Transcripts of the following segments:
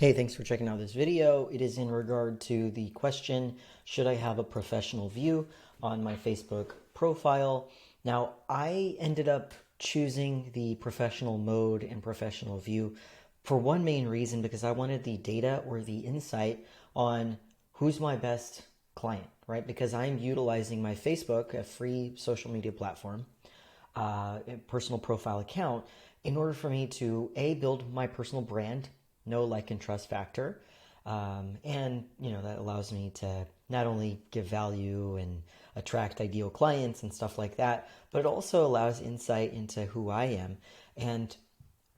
Hey, thanks for checking out this video. It is in regard to the question, should I have a professional view on my Facebook profile? Now, I ended up choosing the professional mode and professional view for one main reason, because I wanted the data or the insight on who's my best client, right? Because I'm utilizing my Facebook, a free social media platform, personal profile account, in order for me to build my personal brand, know, like, and trust factor, and that allows me to not only give value and attract ideal clients and stuff like that, but it also allows insight into who I am. And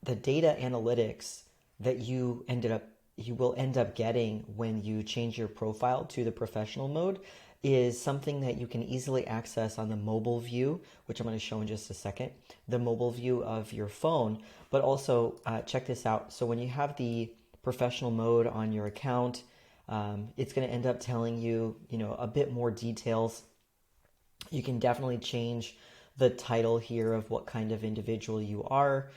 the data analytics that you will end up getting when you change your profile to the professional mode is something that you can easily access on the mobile view, which I'm going to show in just a second, the mobile view of your phone. But also, check this out. So when you have the professional mode on your account, it's going to end up telling you, a bit more details. You can definitely change the title here of what kind of individual you are.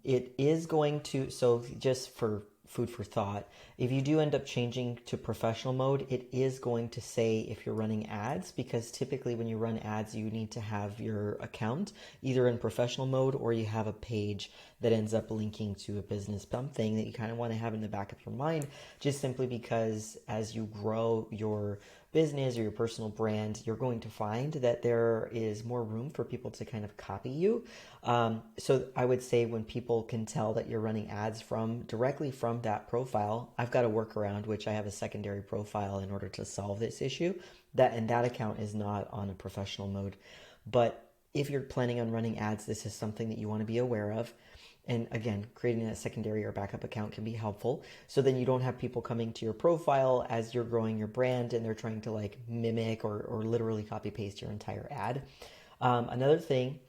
It is going to, so just for food for thought, if you do end up changing to professional mode, it is going to say if you're running ads, because typically when you run ads, you need to have your account either in professional mode or you have a page that ends up linking to a business, something that you kind of want to have in the back of your mind, just simply because as you grow your business or your personal brand, you're going to find that there is more room for people to kind of copy you. So I would say when people can tell that you're running ads directly from that profile, I've got a workaround, which I have a secondary profile in order to solve this issue. That account is not on a professional mode. But if you're planning on running ads, this is something that you want to be aware of. And again, creating a secondary or backup account can be helpful. So then you don't have people coming to your profile as you're growing your brand and they're trying to like mimic or literally copy paste your entire ad. Another thing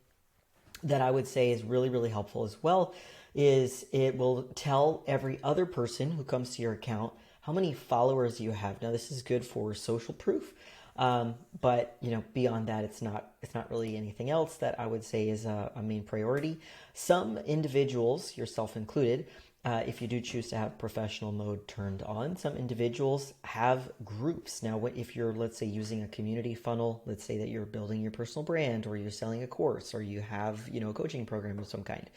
that I would say is really, really helpful as well is it will tell every other person who comes to your account how many followers you have. Now, this is good for social proof. But beyond that, it's not really anything else that I would say is a main priority. Some individuals, yourself included, if you do choose to have professional mode turned on, some individuals have groups. Now, if you're, let's say, using a community funnel, let's say that you're building your personal brand or you're selling a course or you have, a coaching program of some kind,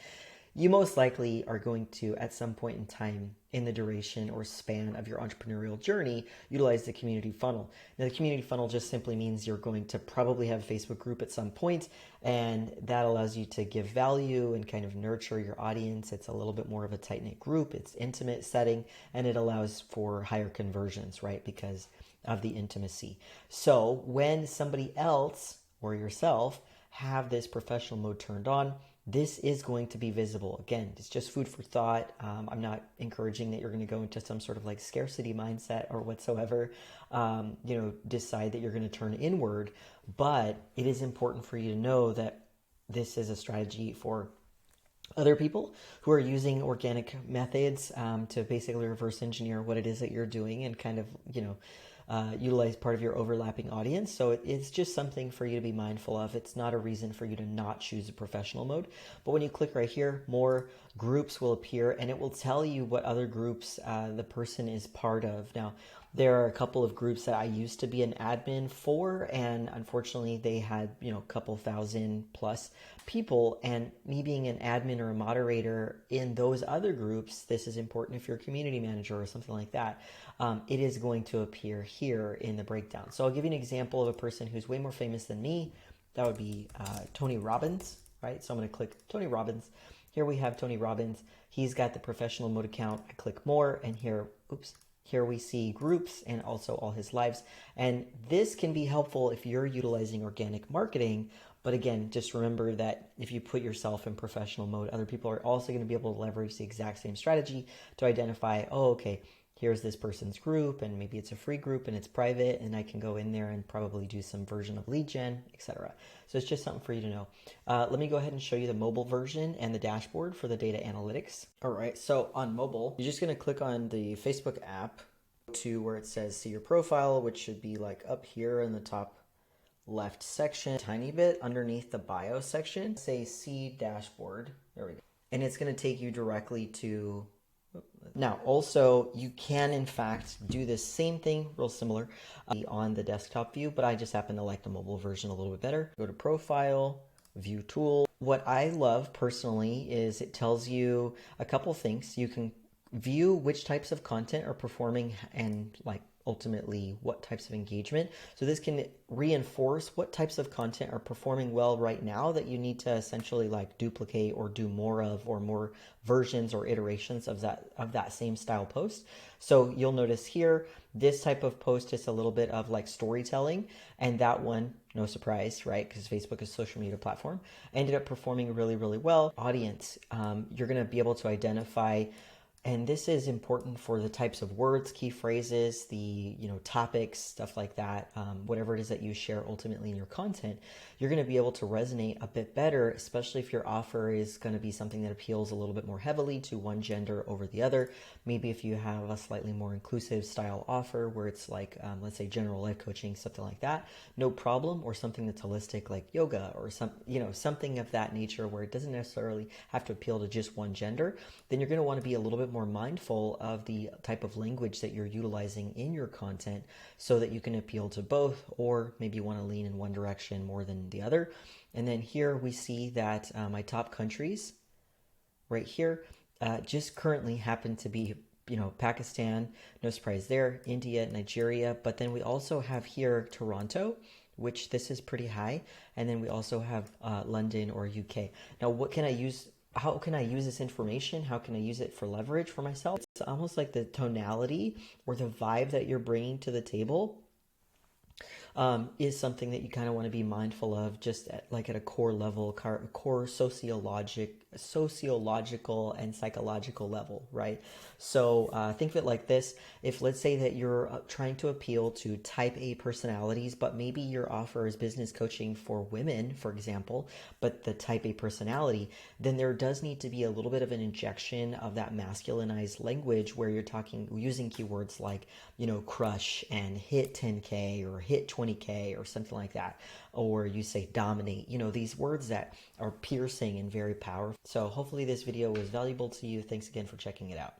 you most likely are going to, at some point in time in the duration or span of your entrepreneurial journey, utilize the community funnel. Now, the community funnel just simply means you're going to probably have a Facebook group at some point, and that allows you to give value and kind of nurture your audience. It's a little bit more of a tight-knit group. It's intimate setting, and it allows for higher conversions, right, because of the intimacy. So when somebody else or yourself have this professional mode turned on, this is going to be visible. Again, it's just food for thought. I'm not encouraging that you're going to go into some sort of like scarcity mindset or whatsoever, decide that you're going to turn inward. But it is important for you to know that this is a strategy for other people who are using organic methods to basically reverse engineer what it is that you're doing and kind of, utilize part of your overlapping audience. So it's just something for you to be mindful of. It's not a reason for you to not choose a professional mode. But when you click right here, more groups will appear and it will tell you what other groups the person is part of. Now, there are a couple of groups that I used to be an admin for, and unfortunately they had, a couple thousand plus people, and me being an admin or a moderator in those other groups, this is important if you're a community manager or something like that, it is going to appear here in the breakdown. So I'll give you an example of a person who's way more famous than me. That would be Tony Robbins, right? So I'm going to click Tony Robbins. Here we have Tony Robbins. He's got the professional mode account. I click more, and here we see groups and also all his lives. And this can be helpful if you're utilizing organic marketing. But again, just remember that if you put yourself in professional mode, other people are also going to be able to leverage the exact same strategy to identify, oh, okay, here's this person's group, and maybe it's a free group and it's private, and I can go in there and probably do some version of lead gen, etc. So it's just something for you to know. Let me go ahead and show you the mobile version and the dashboard for the data analytics. All right, so on mobile, you're just going to click on the Facebook app to where it says see your profile, which should be like up here in the top left section, tiny bit underneath the bio section, say see dashboard. There we go. And it's going to take you directly to Now, also, you can in fact do this same thing, real similar, on the desktop view, but I just happen to like the mobile version a little bit better. Go to Profile, View Tool. What I love personally is it tells you a couple things. You can view which types of content are performing and like ultimately what types of engagement. So this can reinforce what types of content are performing well right now that you need to essentially like duplicate or do more of, or more versions or iterations of that same style post. So you'll notice here, this type of post is a little bit of like storytelling, and that one, no surprise, right? Because Facebook is a social media platform, ended up performing really, really well. Audience, you're going to be able to identify, and this is important for the types of words, key phrases, the topics, stuff like that, whatever it is that you share ultimately in your content, you're going to be able to resonate a bit better, especially if your offer is going to be something that appeals a little bit more heavily to one gender over the other. Maybe if you have a slightly more inclusive style offer where it's like, let's say general life coaching, something like that, no problem. Or something that's holistic like yoga, or something of that nature where it doesn't necessarily have to appeal to just one gender, then you're going to want to be a little bit more mindful of the type of language that you're utilizing in your content so that you can appeal to both, or maybe you want to lean in one direction more than the other. And then here we see that my top countries right here just currently happen to be Pakistan, no surprise there, India, Nigeria, but then we also have here Toronto, which this is pretty high, and then we also have London or UK. Now what can I use? How can I use this information? How can I use it for leverage for myself? It's almost like the tonality or the vibe that you're bringing to the table is something that you kind of want to be mindful of, just at a core level, core sociological and psychological level, right? So think of it like this. If let's say that you're trying to appeal to type A personalities, but maybe your offer is business coaching for women, for example, but the type A personality, then there does need to be a little bit of an injection of that masculinized language where you're using keywords like, crush and hit 10K or hit 20K or something like that. Or you say dominate, these words that are piercing and very powerful. So hopefully this video was valuable to you. Thanks again for checking it out.